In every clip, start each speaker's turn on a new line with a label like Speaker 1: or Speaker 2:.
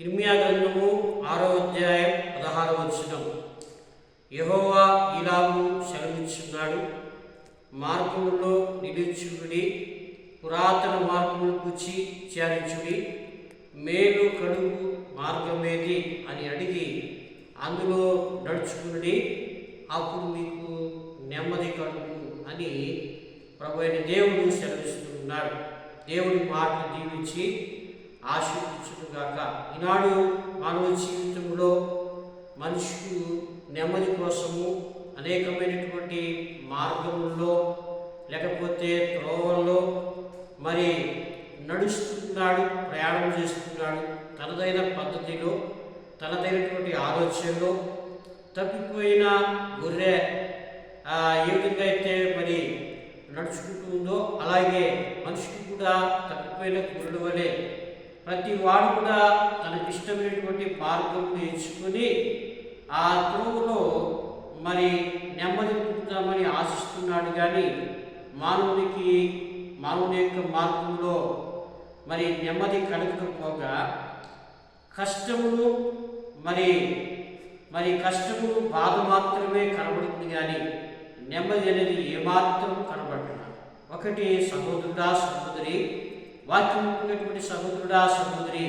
Speaker 1: ఇర్మియా గ్రంథము 6వ అధ్యాయం 16వ వచనం. యెహోవా ఇలాగు సెలవిచ్చున్నాడు, మార్గములో నిలుచుడి, పురాతన మార్గములు కూర్చి విచారించుడి, మేలు కడుగు మార్గమేది అని అడిగి అందులో నడుచుకుడి, అప్పుడు మీకు నెమ్మది కలుగు అని ప్రభువైన దేవుడు సెలవిస్తున్నాడు. దేవుడి మాటను దీవించి ఆశీర్వదించుగాక. ఈనాడు మానవ జీవితంలో మనిషికి నెమ్మది కోసము అనేకమైనటువంటి మార్గముల్లో లేకపోతే త్రోవల్లో మరి నడుస్తున్నాడు, ప్రయాణం చేస్తున్నాడు. తనదైన పద్ధతిలో తనదైనటువంటి ఆలోచనలో తప్పిపోయిన గొర్రె ఏ విధంగా అయితే మరి నడుచుకుంటూ ఉందో అలాగే మనిషికి కూడా తప్పిపోయిన గొర్రెల వలె ప్రతి వాడు కూడా తనకి ఇష్టమైనటువంటి మార్గం ఎంచుకొని ఆ త్రోవలో మరి నెమ్మది పొందుతామని ఆశిస్తున్నాడు. కానీ మానవుని యొక్క మార్గంలో మరి నెమ్మది కలగకపోగా కష్టములు మరి కష్టములు బాధ మాత్రమే కనబడుతుంది, కానీ నెమ్మది అనేది ఏమాత్రం కనబడుతున్నా. ఒకటి సహోదరుడా సహోదరి, వాక్యం ఉన్నటువంటి సహోదరుడా సహోదరి,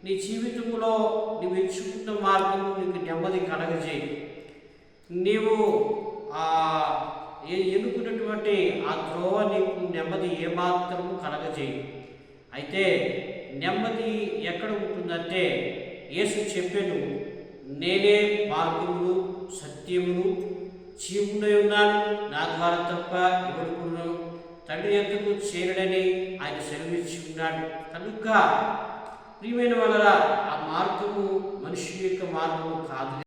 Speaker 1: నీ జీవితంలో నువ్వు ఎంచుకున్న మార్గం నీకు నెమ్మది కలగజేయి. నీవు ఎన్నుకున్నటువంటి ఆ త్రోవ నీకు నెమ్మది ఏమాత్రం కలగజేయి. అయితే నెమ్మది ఎక్కడ ఉంటుందంటే యేసు చెప్పాను, నేనే మార్గములు సత్యములు జీవునై ఉన్నాను, నా ద్వారా తప్ప ఎవడుకును తండ్రి ఎందుకు చేరడని ఆయన సెలవిచ్చి ఉన్నాడు. కనుక ప్రియమైన వల్ల ఆ మార్గము మనిషి యొక్క మార్గము కాదు.